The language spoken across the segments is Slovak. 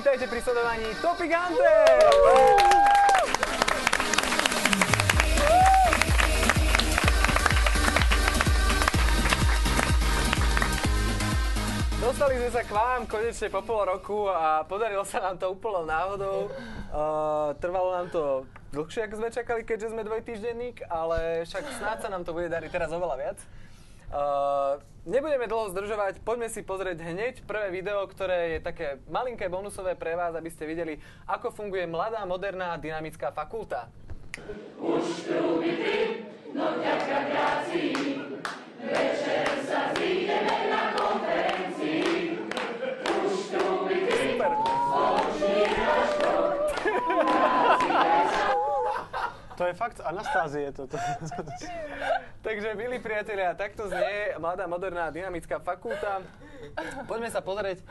Vítajte pri sledovaní Top Gigante! Dostali sme sa k vám konečne po pol roku a podarilo sa nám to úplnou náhodou. Trvalo nám to dlhšie, ako sme čakali, keďže sme dvojtýždenník, ale však snáď sa nám to bude dariť teraz oveľa viac. Nebudeme dlho zdržovať, poďme si pozrieť hneď prvé video, ktoré je také malinké bonusové pre vás, aby ste videli, ako funguje mladá, moderná, dynamická fakulta. Už tu byty, no ďaká grácii, večer sa zídeme na konferencii. Už tu byty, super. To je fakt Anastázie toto. Takže, milí priatelia, takto znie mladá, moderná, dynamická fakulta. Poďme sa pozrieť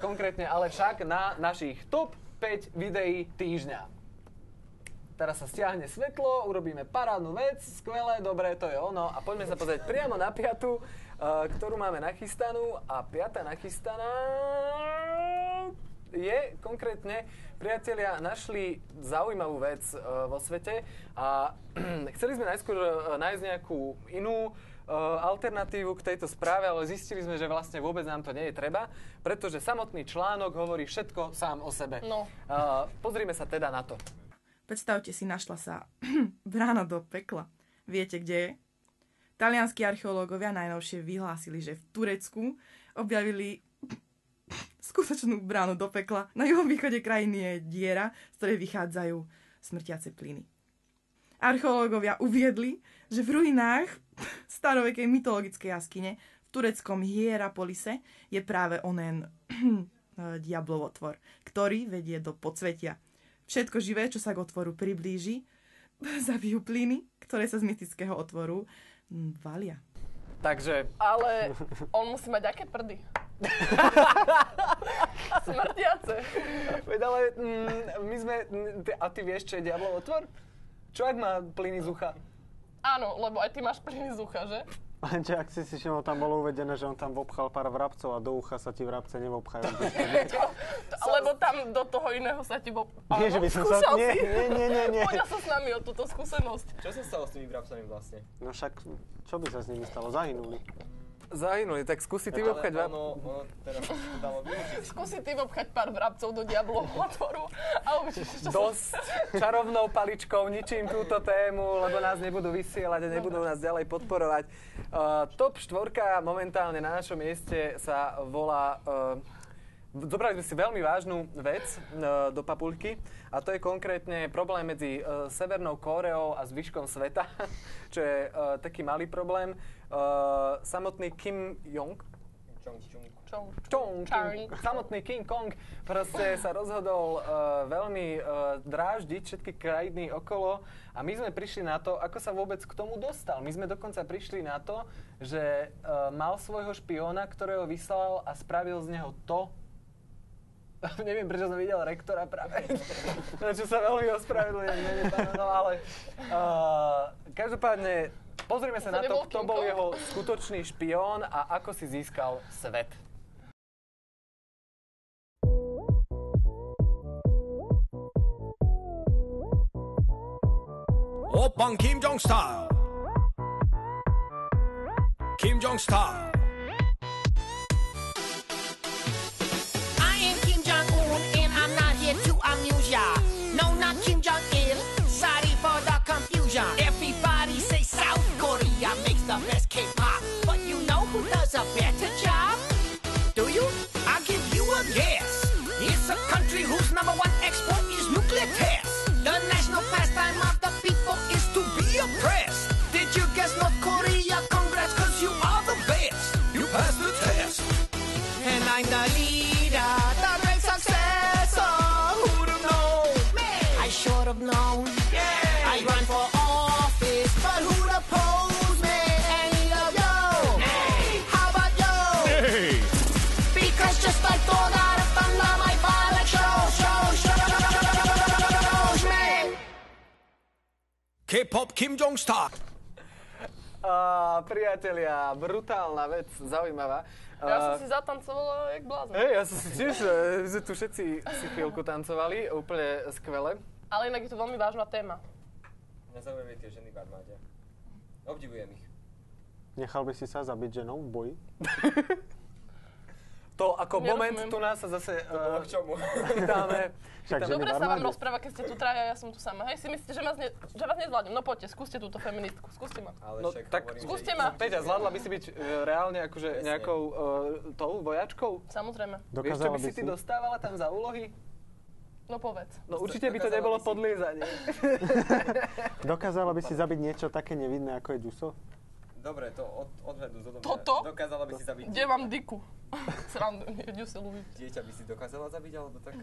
konkrétne, ale však na našich top 5 videí týždňa. Teraz sa stiahne svetlo, urobíme parádnu vec, skvelé, dobre, to je ono. A poďme sa pozrieť priamo na piatu, ktorú máme nachystanú. A piata nachystaná je konkrétne, priatelia našli zaujímavú vec vo svete a chceli sme najskôr nájsť nejakú inú alternatívu k tejto správe, ale zistili sme, že vlastne vôbec nám to nie je treba, pretože samotný článok hovorí všetko sám o sebe. No. Pozrime sa teda na to. Predstavte si, našla sa brána do pekla. Viete, kde je? Talianskí archeológovia najnovšie vyhlásili, že v Turecku objavili skutočnú bránu do pekla. Na juhovýchode krajiny je diera, z ktorej vychádzajú smrtiace plyny. Archeológovia uviedli, že v ruinách starovekej mytologickej jaskyne v tureckom Hierapolise je práve onen diablovotvor, ktorý vedie do podsvetia. Všetko živé, čo sa k otvoru priblíži, zabijú plyny, ktoré sa z mytického otvoru valia. Takže... Ale on musí mať aké prdy? Smrtiace. Veď ale my sme... A ty vieš, čo je diablov otvor? Čo ak má plyny z ucha? Áno, lebo aj ty máš plyny z ucha, že? Lenže ak si všimol, tam bolo uvedené, že on tam vopchal pár vrabcov a do ucha sa ti vrabce nevopchajú. Lebo tam do toho iného sa ti Nie, že by som sa... Nie. Poďa sa s nami o túto skúsenosť. Čo sa stalo s tými vrabcami vlastne? No však, čo by sa s nimi stalo? Zahynuli. Zahynuli, tak skúsi ty vopchať ono teraz sa to dalo využiť. Skúsi ty vopchať pár vrabcov do diablovho otvoru a uvidíš, čo dosť čarovnou paličkou ničím túto tému, lebo nás nebudú vysielať a nebudú nás ďalej podporovať. Top 4 momentálne na našom mieste sa volá... Zobrali sme si veľmi vážnu vec do papuľky a to je konkrétne problém medzi Severnou Kóreou a zvyškom sveta, čo je taký malý problém. Samotný Kim Jong, samotný King Kong proste sa rozhodol veľmi dráždiť všetky krajiny okolo a my sme prišli na to, ako sa vôbec k tomu dostal. My sme dokonca prišli na to, že mal svojho špióna, ktorého vyslal a spravil z neho to, neviem, prečo som videl rektora práve, čo sa veľmi ospravedlňujem, no ale každopádne pozrime sa na to, kto bol jeho skutočný špión a ako si získal svet. Oppan Kim Jong style. Kim Jong style. To amuse ya. No, not Kim Jong-il. Sorry for the confusion. Everybody say South Korea makes the best K-pop. But you know who does a better job? Do you? I'll give you a guess. It's a country whose #1 export is nuclear tests. The national pastime of the people is to be oppressed. Did you guess North Korea? Congrats, cause you are the best. You passed the test. And I'm the leader, the great successor. Should have known. Yeah. I run for office, but who'd oppose me? Any of you? Nay. How about you? Nay. Because just like God out of thunder, my pilot shows me. K-pop Kim Jong style. Priatelia, brutálna vec, zaujímavá. Ja som si zatancovala jak blázon. Hej, ja som si tiež, že tu všetci si chvíľku tancovali, úplne skvelé. Ale inak je to veľmi vážna téma. Mňa zaujímajú tie ženy v armáde. Obdivujem ich. Nechal by si sa zabiť ženou v boji? To ako Nerozumiem. moment, tu nás sa zase To bolo k čomu? chytáme. Však ženy Dobre v sa vám armáde. rozpráva, keď ste tu traja, ja som tu sama. Hej, si myslíte, že vás nezvládnem? No poďte, skúste túto feministku, skúste ma. Ale No však tak hovorím, skúste že ma. Peťa, zvládla by si byť reálne akože Presne. nejakou tou vojačkou? Samozrejme. Vieš, čo Dokázala by si ty dostávala tam za úlohy? No povedz. No určite by to Dokázala nebolo by si- podliezanie. Dokázala by si zabiť niečo také nevidné, ako je Ďuso? Dobre, to odhľadu zo Toto? Dokázala by si zabiť Kde mám diku? Srandu, nejdú sa ľúbiť. dieťa, by si dokázala zabiť, alebo tak?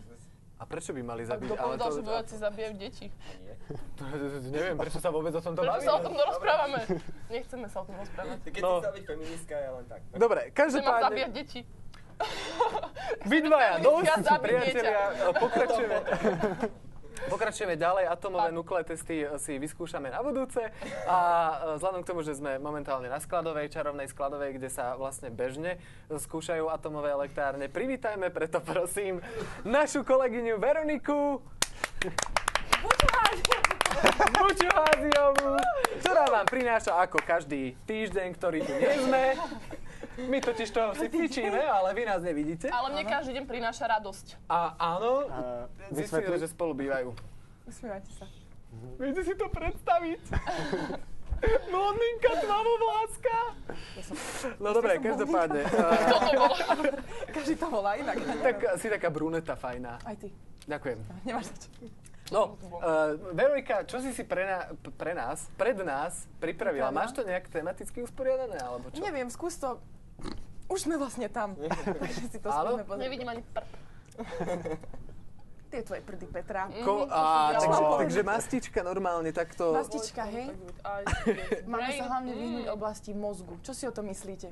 A prečo by mali Tak zabiť? kto povedal, že vojaci zabijajú deti? Nie. Neviem, prečo sa vôbec o tomto Prečo bavíme. sa o tom rozprávame? Nechceme sa o tom rozprávať. Keď No. si chcela byť feministka, ja len tak. Dobre, Chcem vám každopádne, zabíjať deti. vy dvaja dosť, Ja zabiť priatelia, pokračujeme ďalej, atomové nuklé testy si vyskúšame na budúce a vzhľadom k tomu, že sme momentálne na skladovej, čarovnej skladovej, kde sa vlastne bežne skúšajú atomové elektrárne, privítajme preto prosím našu kolegyňu Veroniku Bučuháziovú, ktorá vám prináša ako každý týždeň, ktorý tu nie sme. My totiž toho si cvičíme, ale vy nás nevidíte. Ale mne každý deň prináša radosť. A áno, zistili, vysvetli- že spolu bývajú. Usmievajte sa. Viete si to predstaviť? Blondinka, tmavovláska. No dobre, každopádne. Každý to volá inak. Tak si taká bruneta fajná. Aj ty. Ďakujem. Nemáš za čo. No, Veronika, čo si pred nás pripravila? Máš to nejak tematicky usporiadané, alebo čo? Neviem, skús to. Už sme vlastne tam. Takže si to Áno? skúsme pozrieť. Nevidím ani prd. Tie tvoje prdy, Petra. Takže mastička normálne takto... Mastička, hej? Máme sa hlavne vyhnúť oblasti mozgu. Čo si o tom myslíte?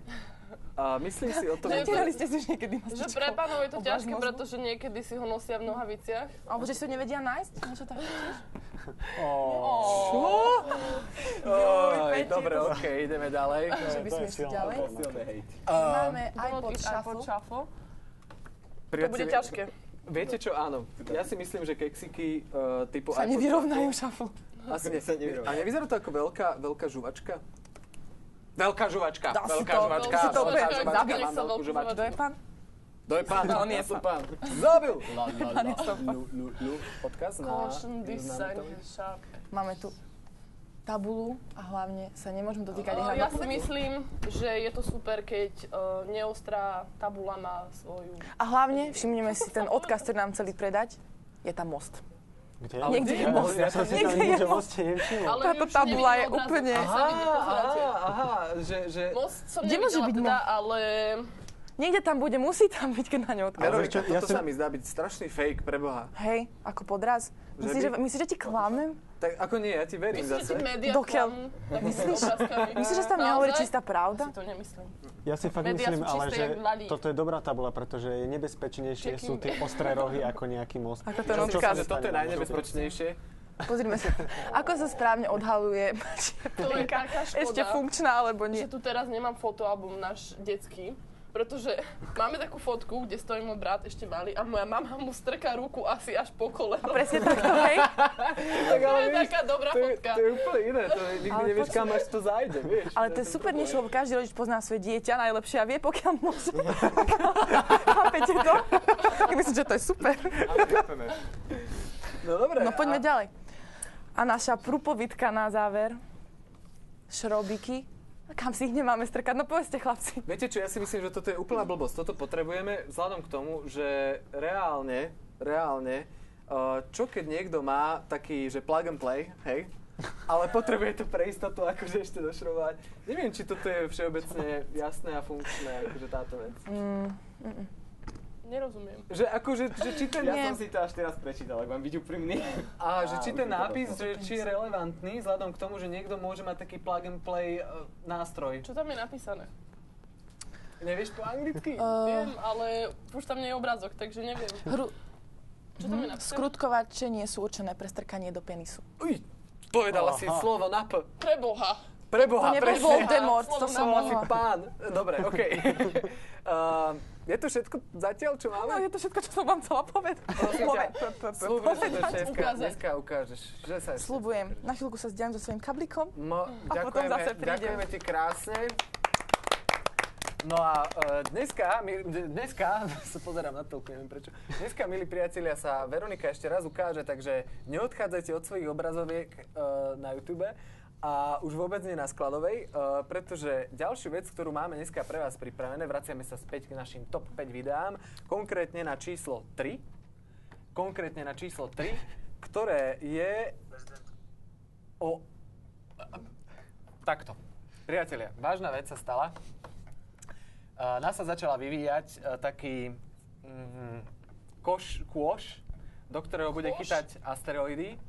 Myslím si o tom, Natierali ste si už niekedy Že mastičkou? pre pánov je to oblasť ťažké, mozgu? pretože niekedy si ho nosia v nohaviciach. Alebo že si ho nevedia nájsť? Niečo také tiež? Oj, dobre, okej, ideme ďalej. Že by sme išli ďalej? Silné hejt. Máme iPod iPod Shuffle. Shuffle. To Priatelia, bude ťažké. Viete čo, áno. Ja si myslím, že keksiky typu Sa iPod nevyrovnajú Shuffle. Asi nie. Sa nevyrovnajú. A nevyzerá to ako veľká žuvačka? Veľká žuvačka. Dá si Veľká to, žuvačka. si to Veľká úplne žuvačka. zabil Mám sa veľkú veľkú žuvačku. Kto je pán? To je pán. On je Ja som pán. pán. Zabil. Pán je to pán. Odkaz na... Caution, this sign známy is sharp. Máme tu tabulu a hlavne sa nemôžeme dotýkať Ja si myslím, že je to super, keď neostrá tabula má svoju... A hlavne všimneme si ten odkaz, ktorý nám chceli predať. Je tam most. Kde? Niekde je most. Ja som si tam Niekde nič je o moste nevšimol. Ale Táto už tabula nevidím je odrazu. úplne- Sa vidí, pozeráte. Aha, že... Most som Kde môže nevidela byť teda, ale... Niekde tam bude, musí tam byť, keď na ňo odkaz. Veronika, ja toto som- sa mi zdá byť strašný fake, preboha. Hej, ako podraz. Že Myslíš, že ti klamem? Tak ako nie, ja ti verím Myslíš, že zase. ti médiá Dokiaľ? klamú takými obrázkami? Myslíš, že sa tam nehovorí Naozaj? čistá pravda? Si to nemyslím. Ja si fakt Médiá myslím, sú ale čisté že jak ľadí. toto je dobrá tabula, pretože je nebezpečnejšie sú tie ostré rohy ako nejaký most. Ako ten Čo odkaz. sa Že toto je stane? najnebezpečnejšie. Pozrime sa. Ako sa správne odhaluje, či je To je plienka taká škoda, ešte funkčná, alebo nie. že tu teraz nemám fotoalbum náš detský, pretože máme takú fotku, kde stojí môj brat ešte malý a moja mama mu strká ruku asi až po koleno. A presne takto, hej? Tak To ale je vieš, taká dobrá to je, fotka. to je úplne iné, to je, nikdy Ale nevieš, počkaj. kam až to zájde, vieš. Ale to je super niečo, lebo každý rodič pozná svoje dieťa najlepšie a vie, pokiaľ môže. Chápete to? Ja myslím, že to je super. No dobre. No poďme ďalej. A naša prúpovidka na záver. Šrobiky. A kam si ich nemáme strkať? No povedzte, chlapci. Viete čo, ja si myslím, že toto je úplná blbosť. Toto potrebujeme vzhľadom k tomu, že reálne, čo keď niekto má taký, že plug and play, hej, ale potrebuje to pre istotu akože ešte došrobovať. Neviem, či toto je všeobecne jasné a funkčné, akože táto vec. Nerozumiem. Že akože, že či ten... Ja som si to až teraz prečítal, ak mám byť úprimný. A že či ten už to nápis, došlo. že či je relevantný, vzhľadom k tomu, že niekto môže mať taký plug and play nástroj. Čo tam je napísané? Nevieš po anglicky? Viem, ale už tam nie je obrázok, takže neviem. Čo tam je napísané? Skrutkovače nie sú určené pre strkanie do penisu. Uj, povedala si slovo na P. Preboha. Preboha, To nebol presne. Voldemort, to To som bol asi mohla. pán. Dobre, okej. Je to všetko zatiaľ, čo No, máme? je to všetko, čo som vám chcela povedať. Prosím ťa, slúbuj, že to Ukázať. dneska ukážeš. Že sa Sľubujem. Na chvíľku sa zdieľam so svojím kablikom. A potom Ďakujeme, zase prídem. ďakujeme ti krásne. No a dneska sa pozerám na telku, neviem prečo. Dneska, milí priatelia, sa Veronika ešte raz ukáže, takže neodchádzajte od svojich obrazoviek na YouTube a už vôbec nie na Skladovej, pretože ďalšiu vec, ktorú máme dneska pre vás pripravené, vraciame sa späť k našim top 5 videám, konkrétne na číslo 3, ktoré je o... Takto. Priatelia, vážna vec sa stala. NASA začala vyvíjať taký kôš, do ktorého bude chytať asteroidy.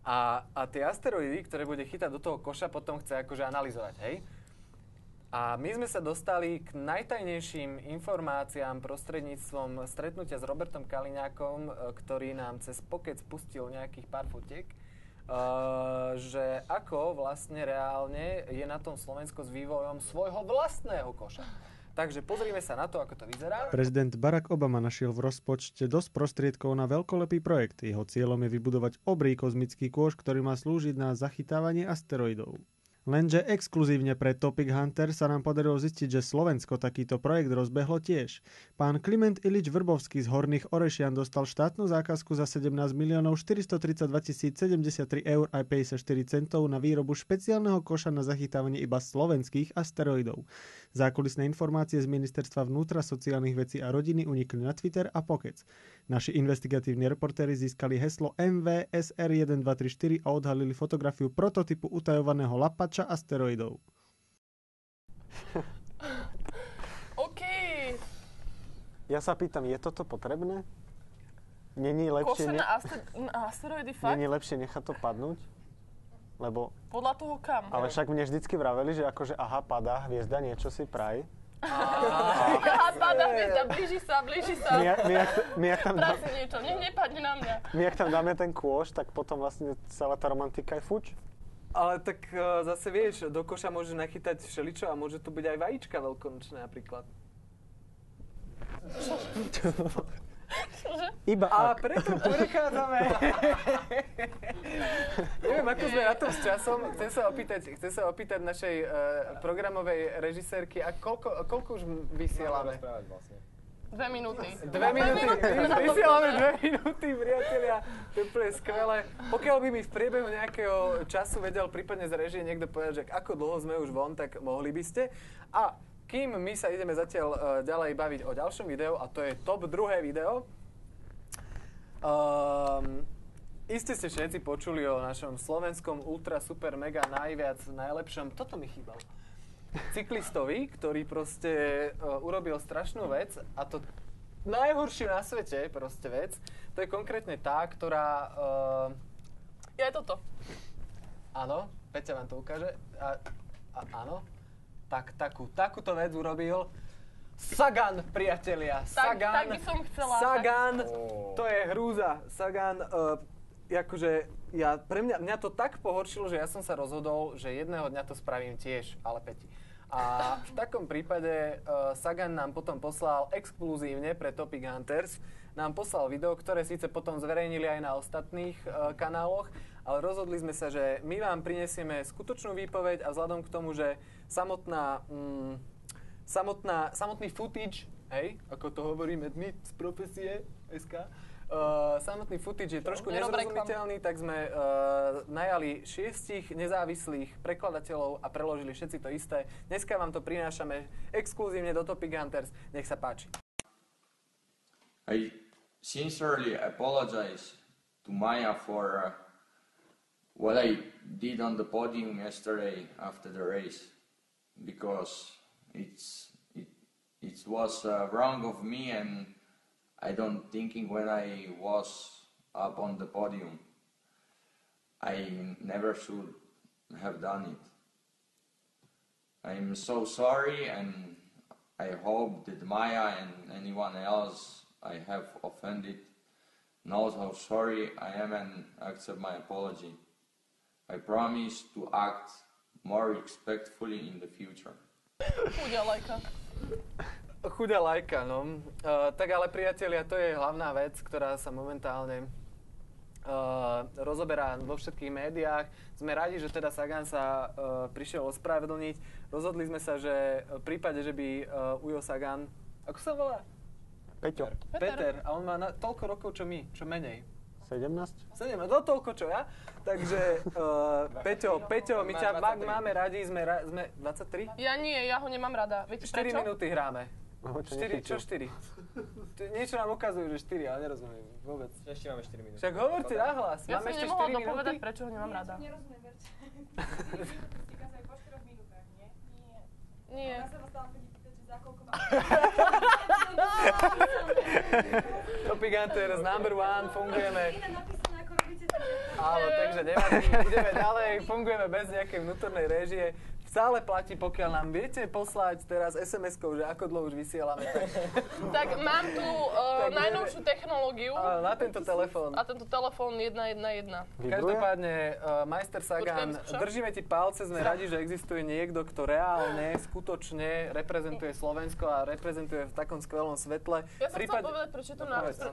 A tie asteroidy, ktoré bude chytať do toho koša, potom chce akože analyzovať, hej? A my sme sa dostali k najtajnejším informáciám prostredníctvom stretnutia s Robertom Kaliňákom, ktorý nám cez Pocket spustil nejakých pár fotiek, že ako vlastne reálne je na tom Slovensko s vývojom svojho vlastného koša. Takže pozrime sa na to, ako to vyzerá. Prezident Barack Obama našiel v rozpočte dosť prostriedkov na veľkolepý projekt. Jeho cieľom je vybudovať obrý kozmický kôš, ktorý má slúžiť na zachytávanie asteroidov. Lenže exkluzívne pre Topic Hunter sa nám podarilo zistiť, že Slovensko takýto projekt rozbehlo tiež. Pán Kliment Ilič Vrbovský z Horných Orešian dostal štátnu zákazku za 17 432 073 eur aj 54 centov na výrobu špeciálneho koša na zachytávanie iba slovenských asteroidov. Zákulisné informácie z Ministerstva vnútra, sociálnych vecí a rodiny unikli na Twitter a Pocket. Naši investigatívni reportéri získali heslo MVSR1234 a odhalili fotografiu prototypu utajovaného lapača asteroidov. OK. Ja sa pýtam, je toto potrebné? Není lepšie, Koše na asteroidy, fakt? není lepšie nechať to padnúť? Lebo... Podľa toho kam? Ale však mne vždycky vraveli, že akože aha, padá hviezda, niečo si praj. Aha, padá hviezda, blíži sa. My jak tam Praj si niečo, nech nepadne na mňa. My ak tam dáme ten kôš, tak potom vlastne celá tá romantika je fuč. Ale tak zase vieš, do koša môže nachytať všeličo a môže tu byť aj vajíčka veľkonočné napríklad. Iba A ak. preto prechádzame. Neviem, ako sme na tom s časom. Chcem sa opýtať našej programovej režisérky, a koľko už vysielame? 2 minúty. 2 minúty. Vysielame 2 minúty, priatelia. To je úplne skvelé. Pokiaľ by mi v priebehu nejakého času vedel prípadne z režie niekto povedať, že ako dlho sme už von, tak mohli by ste. A kým my sa ideme zatiaľ ďalej baviť o ďalšom videu, a to je top 2. video. Iste ste všetci počuli o našom slovenskom ultra super mega najlepšom, toto mi chýbalo, cyklistovi, ktorý proste urobil strašnú vec, a to najhoršiu na svete proste vec. To je konkrétne tá, ktorá... Je toto. Áno, Peťa vám to ukáže. Áno. Takúto vec urobil Sagan, priatelia. Sagan. Tak by som chcela. Sagan, to je hrúza. Sagan, akože mňa to tak pohoršilo, že ja som sa rozhodol, že jedného dňa to spravím tiež, ale Peti. A v takom prípade Sagan nám potom poslal exkluzívne pre Topic Hunters, nám poslal video, ktoré síce potom zverejnili aj na ostatných kanáloch, ale rozhodli sme sa, že my vám prinesieme skutočnú výpoveď, a vzhľadom k tomu, že samotný footage, hej, ako to hovoríme my z profesie SK, samotný footage je trošku nezrozumiteľný, tak sme najali 6 nezávislých prekladateľov a preložili všetci to isté. Dneska vám to prinášame exkluzívne do Topic Hunters. Nech sa páči. I sincerely apologize to Maya for what I did on the podium yesterday after the race, because it was wrong of me, and I don't thinking when I was up on the podium. I never should have done it. I'm so sorry, and I hope that Maya and anyone else I have offended knows how sorry I am and accept my apology. I promise to act more respectfully in the future. Chudia lajka, no. Tak ale priatelia, to je hlavná vec, ktorá sa momentálne rozoberá vo všetkých médiách. Sme radi, že teda Sagan sa prišiel ospravedlniť. Rozhodli sme sa, že v prípade, že by Ujo Sagan... Ako sa volá? Peťo. Peter. A on má toľko rokov, čo my, čo menej. 17? Do toľko, čo ja. Takže, Peťo, my ťa máme radi, sme 23? Ja nie, ja ho nemám rada. Viete 4 prečo? minúty hráme. 4, čo 4? Niečo nám ukazujú, že 4, ale nerozumiem vôbec. Ešte máme 4 minúty. Však hovorte nahlas. Ja máme som ešte nemohla 4 minúty? dopovedať, prečo ho nemám rada. Nerozumiem, verte. Týka sa aj po 4 minútach, nie? Nie. Ja sa vás stále chodí pýtať, že za koľko má... Topic Hunters number 1, fungujeme. Iné napísané, ako robíte to. Áno, takže nevadí, ideme ďalej, fungujeme bez nejakej vnútornej réžie. Stále platí, pokiaľ nám viete poslať teraz SMS-kou, že ako dlho už vysielame. Tak mám tu najnovšiu technológiu. Na tento telefón. A tento telefón 111. Každopádne, majster Sagan, Počkaj, čo? držíme ti palce, sme radi, že existuje niekto, kto reálne, skutočne reprezentuje Slovensko a reprezentuje v takom skvelom svetle. Ja som chcela povedať, prečo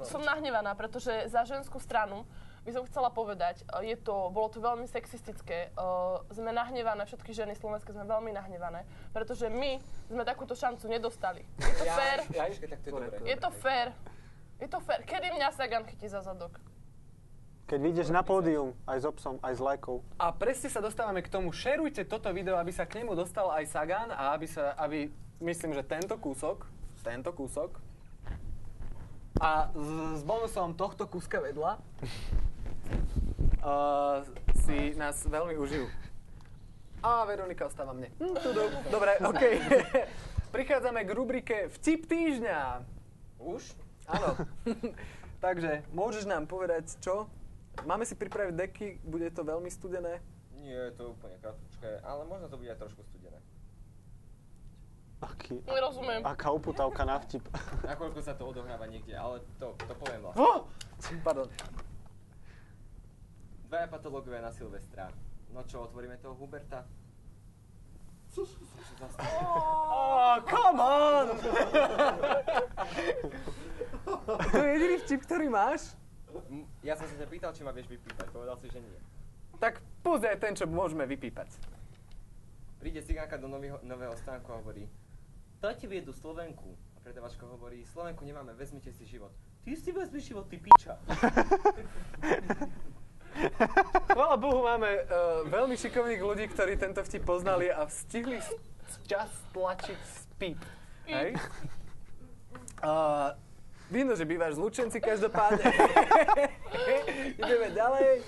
som nahnevaná, pretože za ženskú stranu by som chcela povedať, bolo to veľmi sexistické. Sme nahnevané, všetky ženy slovenské sme veľmi nahnevané, pretože my sme takúto šancu nedostali. Je to fér? Je to fér. Kedy mňa Sagan chytí za zadok? Keď vyjdeš na pódium, aj s obsom, aj s lajkou. A presne sa dostávame k tomu, šerujte toto video, aby sa k nemu dostal aj Sagan a aby myslím, že tento kúsok a s bonusom tohto kúska vedľa si nás veľmi užijú. A Veronika ostáva mne. Dobre, okej. Prichádzame k rubrike Vtip týždňa. Už? Áno. Takže, môžeš nám povedať čo? Máme si pripraviť deky, bude to veľmi studené? Nie, je to úplne krátke, ale možno to bude aj trošku studené. Nerozumiem. Aká uputavka na vtip. Nakoľko sa to odohráva niekde, ale to poviem vlastne. Pardon. Dvaja patológovia na Silvestra. No čo, otvoríme toho Huberta? Come on! To je jediný vtip, ktorý máš? Ja som sa ťa pýtal, či ma vieš vypípať. Povedal si, že nie. Tak pozri ten, čo môžeme vypípať. Príde cigánka do nového stánku a hovorí: dajte viedu Slovenku. A predavačka hovorí: Slovenku nemáme, vezmite si život. Ty si vezmi život, ty piča. Chvála Bohu, máme veľmi šikovných ľudí, ktorí tento vtip poznali a stihli čas tlačiť speed. Hej? Vidno, že bývaš z Lučenci každopádne. Ideme ďalej.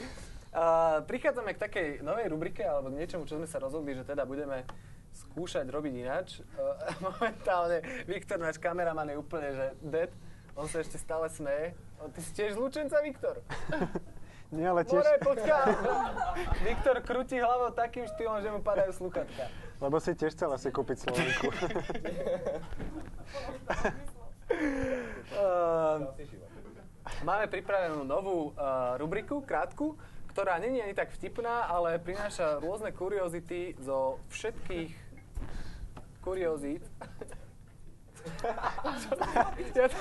Prichádzame k takej novej rubrike, alebo k niečomu, čo sme sa rozhodli, že teda budeme skúšať robiť ináč. Momentálne Viktor, náš kameraman, je úplne že dead. On sa ešte stále smeje. Ty si tiež z Lučenca, Viktor? Nie, ale tiež... More, poďka! Viktor krúti hlavou takým štýlom, že mu padajú sluchatka. Lebo si tiež chcel asi kúpiť Slovenku. Máme pripravenú novú rubriku, krátku, ktorá není ani tak vtipná, ale prináša rôzne kuriozity zo všetkých kuriozít. Ja to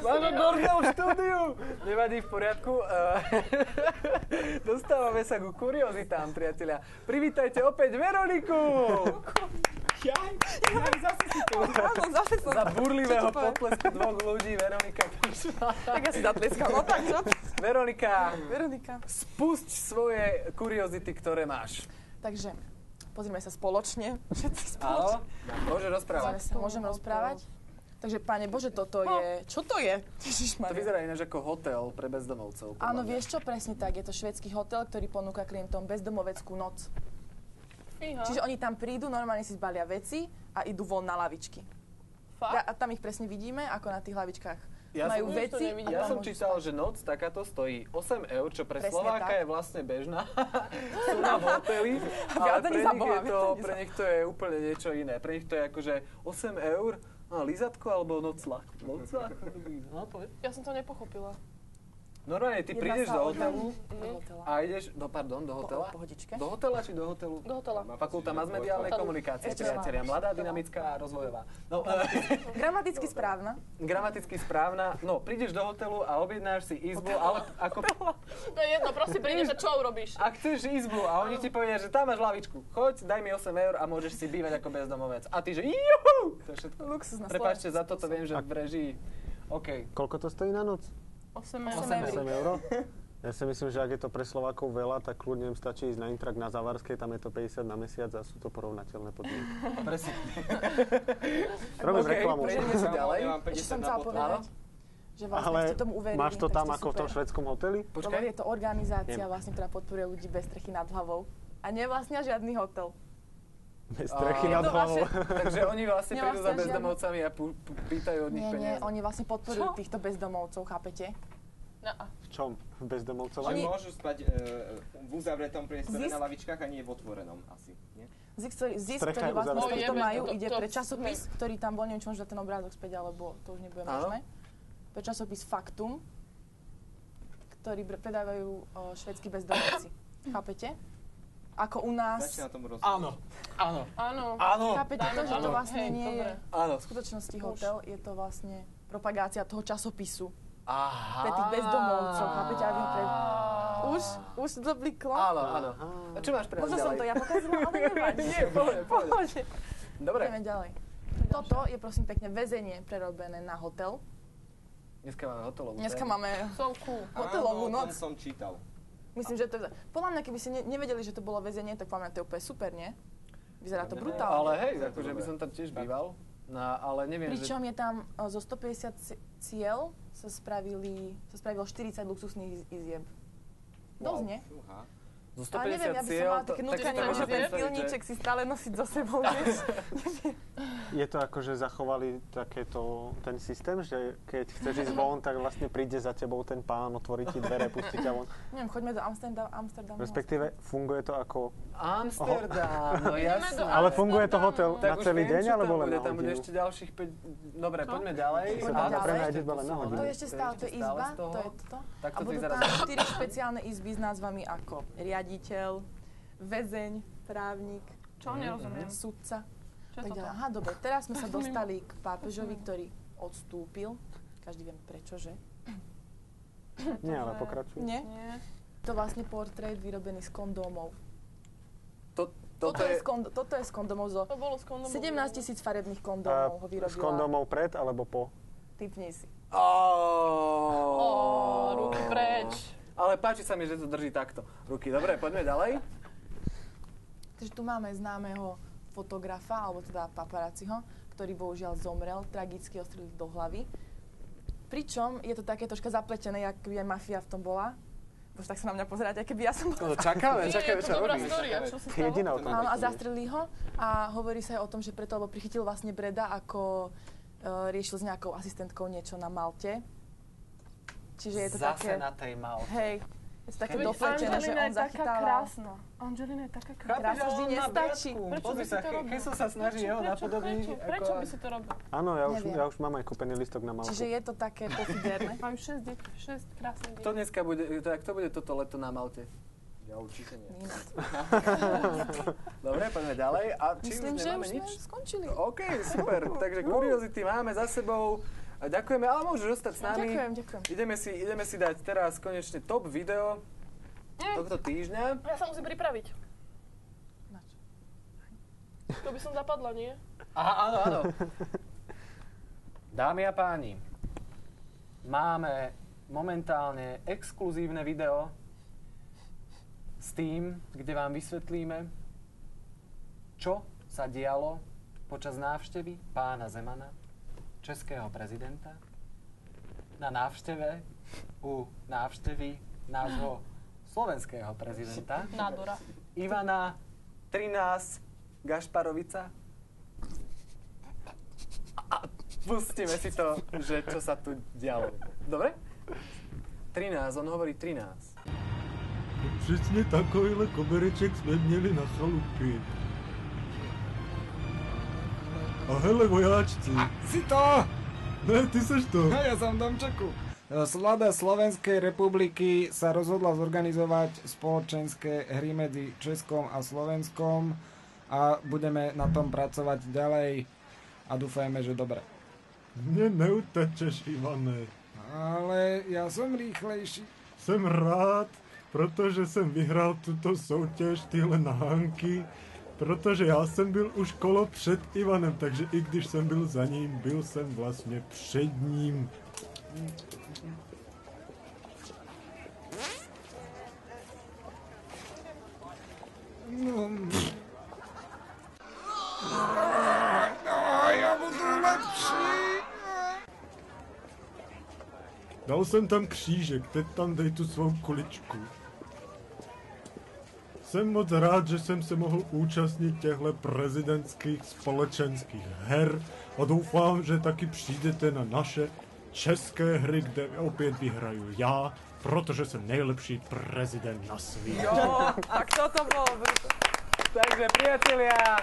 máme bordel v štúdiu. Nevadí, v poriadku. Dostávame sa ku kuriozitám, priatelia. Privítajte opäť Veroniku! Zase si tu. Áno, zase som. Za burlivého potlesku dvoch ľudí Veronika prišla. Tak ja si zatleskám, no tak čo? Veronika, spusť svoje kuriozity, ktoré máš. Takže, pozrime sa spoločne. Všetci Áno, spoločne. môže rozprávať. Môžem rozprávať? Takže, Pane Bože, toto je... Čo to je? To vyzerá ináč ako hotel pre bezdomovcov. Áno, vieš čo? Presne tak. Je to švédsky hotel, ktorý ponúka klientom bezdomoveckú noc. Čiže oni tam prídu, normálne si zbalia veci a idú von na lavičky. A tam ich presne vidíme, ako na tých lavičkách majú veci. Ja som čítal, že noc takáto stojí 8 eur, čo pre Presne Slováka tak. je vlastne bežná. Sú na hoteli, ale pre nich to je úplne niečo iné. Pre nich to je akože 8 eur, lízatko alebo nocľah. Ja som to nepochopila. Normálne, ty prídeš do hotelu a ideš, do hotela? Pohodičke. Do hotela či do hotelu? Do hotela. Fakulta masmediálnej komunikácie, priatelia. Mladá, dynamická, rozvojová. No, Gramaticky správna. Gramaticky správna. No, prídeš do hotelu a objednáš si izbu, ale ako... To je jedno, prosím, prídeš a čo urobíš? Ak chceš izbu a oni ti povedia, že tam máš lavičku, choď, daj mi 8 eur a môžeš si bývať ako bezdomovec. A ty, že juhu! To je všetko. Luxusná prepáčte, za toto viem, že v režii. OK. Koľko to stojí na noc? 8 eur. Ja si myslím, že ak je to pre Slovákov veľa, tak kľudne im stačí ísť na Intrak na Závarskej, tam je to 50 na mesiac a sú to porovnateľné podmienky. Presne. Robím reklamu. Prejdeme si ďalej. Ešte som chcela povedať, že vlastne ste tomu uverili. Máš to tam ako v tom švédskom hoteli? Počkaj. Je to organizácia vlastne, ktorá podporuje ľudí bez strechy nad hlavou. A nevlastnia žiadny hotel. Bez strechy nad hlavou. Takže oni vlastne prídu za bezdomovcami a pýtajú od nich peniaze. Nie, oni vlastne podporujú týchto bezdomovcov, chápete? No. V čom? Bezdomovcov? Oni môžu spať v uzavretom priestore na lavičkách a nie v otvorenom asi, nie? Zisk, ktorý vlastne z tohto majú, ide pre časopis, ktorý tam bol, neviem, či môžu dať ten obrázok späť, alebo to už nebude možné. Pre časopis Faktum, ktorý predávajú švédsky bezdomovci. Chápete? Ako u nás... Začína tomu rozumieť. Áno. Chápete to, že to vlastne nie je v skutočnosti hotel, je to vlastne propagácia toho časopisu. Aha. Pre tých bezdomovcov, chápete? Už to bliklo? Áno. A čo máš pre nás Možno ďalej? som to ja pokazila, ale nevadí. Nie, pohode. Dobre. Ideme ďalej. Toto je prosím pekne väzenie prerobené na hotel. Dneska máme hotelovú. Dneska máme Áno, hotelovú noc. som čítal. Myslím, že to je... Podľa mňa, keby ste nevedeli, že to bolo väzenie, tak podľa mňa to je úplne super, nie? Vyzerá to brutálne. Ale hej, akože by som tam tiež býval. No, ale neviem, Pričom je tam zo 150 ciel sa spravilo 40 luxusných izieb. Dosť, nie? Zo 150 ale neviem, ja by som mala také nutkanie, že ten pilníček si stále nosiť so sebou, vieš? Je to ako, že zachovali ten systém, že keď chceš ísť von, tak vlastne príde za tebou ten pán, otvorí ti dvere, pustí ťa von. Neviem, choďme do Amsterdamu. Respektíve, funguje to ako... Amsterdam, no jasné. Ale funguje to hotel na celý deň, alebo len na hodinu? Tam bude ešte ďalších 5... Dobre, poďme ďalej. Pre mňa ide len na hodinu. To je ešte stále, to je izba, to je toto. A budú tam 4 špeciálne izby s názvami ako riaditeľ, väzeň, právnik, nerozumiem. sudca. Aha, dobre, teraz sme sa dostali k pápežovi, ktorý odstúpil. Každý vie prečo, že? Nie, ale pokračuj. Nie? To vlastne portrét vyrobený z kondómov. Toto je z kondómov zo 17 000 farebných kondómov ho vyrobila. Z kondómov pred alebo po? Typni si. Ruky preč. Ale páči sa mi, že to drží takto. Ruky, dobre, poďme ďalej. Takže tu máme známeho fotografa, alebo teda paparazziho, ktorý bohužiaľ zomrel, tragicky ostrelil do hlavy. Pričom je to také troška zapletené, jak by aj mafia v tom bola. Bože, tak sa na mňa pozerať, aké by ja som... No čakáme, čo robíš. Jediná o tom. Áno, a zastrelili ho a hovorí sa aj o tom, že preto, lebo prichytil vlastne Breda, ako riešil s nejakou asistentkou niečo na Malte. Čiže je to Zase také... na tej Malte. Hej, je to také doflečené, že on zachytával... Angelina je taká krásna, vždy nestačí. Prečo by si to robil? Keď som sa snaží jeho napodobniť... Prečo by si to robil? Áno, ja už mám aj kúpený listok na Malte. Čiže je to také pofiderné. Mám 6 detí, 6 krásnych detí. Kto dneska bude, kto bude toto leto na Malte? Ja určite nie. Dobre, poďme ďalej. A či myslím, už že nemáme už nič? sme skončili. OK, super. Takže kuriozity máme za sebou. Ďakujeme, ale môžeš ostať s nami. Ďakujem. Ideme si dať teraz konečne top video tohto týždňa. Ja sa musím pripraviť. Na čo? To by som zapadla, nie? Aha, áno. Dámy a páni, máme momentálne exkluzívne video s tým, kde vám vysvetlíme, čo sa dialo počas návštevy pána Zemana, českého prezidenta, na návšteve u návštevy nášho slovenského prezidenta Nádora. Ivana 13 Gašparovica. A pustíme si to, že čo sa tu dialo. Dobre? 13, on hovorí 13. Přesně takovýhle kobereček jsme měli na chalupě. A hele vojáčci. Si to! Ne, ty seš to. Ja som v domčeku. Vláda Slovenskej republiky sa rozhodla zorganizovať spoločenské hry medzi Českom a Slovenskom a budeme na tom pracovať ďalej a dúfajme, že dobre. Mne neutečeš, Ivane. Ale ja som rýchlejší. Jsem rád, protože jsem vyhrál tuto soutěž, tyhle nahánky, protože já jsem byl už kolo před Ivanem, takže i když jsem byl za ním, byl jsem vlastně před ním. Ja budu lepší. Dal jsem tam křížek, teď tam dej tu svou kuličku. Jsem moc rád, že jsem se mohl účastnit těchto prezidentských společenských her a doufám, že taky přijdete na naše české hry, kde opět vyhraju já, protože jsem nejlepší prezident na světě. Jo, a kto to bol? Takže priatelia,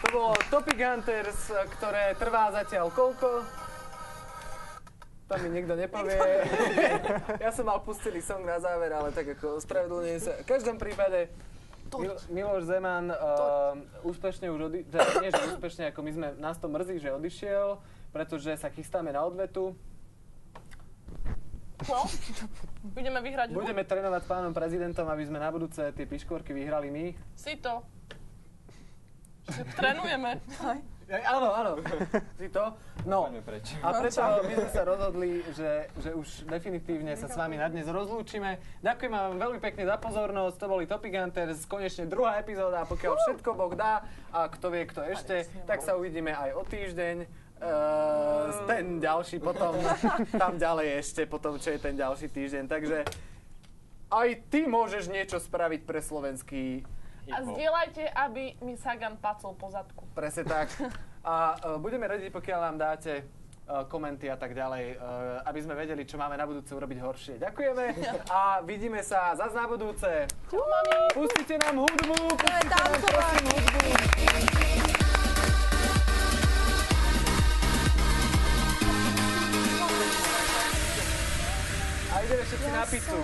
to bolo Topic Hunters, ktoré trvá zatiaľ koľko? To mi nikto nepovie. Ja som mal pustený song na záver, ale tak ako spravedlňujem sa. V každom prípade Miloš Zeman úspešne už nie že úspešne, ako nás to mrzí, že odišiel, pretože sa chystáme na odvetu. No, budeme vyhrať hru? Budeme trénovať s pánom prezidentom, aby sme na budúce tie piškvorky vyhrali my. Si to. Trénujeme. Áno. Si to? No. A preto my sme sa rozhodli, že už definitívne sa s vami na dnes rozlúčime. Ďakujem vám veľmi pekne za pozornosť. To boli Topic Hunters, konečne druhá epizóda. Pokiaľ všetko Boh dá a kto vie, kto ešte, tak sa uvidíme aj o týždeň. Ten ďalší potom, tam ďalej ešte potom, čo je ten ďalší týždeň. Takže aj ty môžeš niečo spraviť pre slovenský. A zdieľajte, aby mi Sagan pacol po zadku. Presne tak. A budeme radi, pokiaľ nám dáte komenty a tak ďalej, aby sme vedeli, čo máme na budúce urobiť horšie. Ďakujeme a vidíme sa zase na budúce. Čau, mami. Pustite nám hudbu, prosím hudbu. A ideme všetci na pizzu.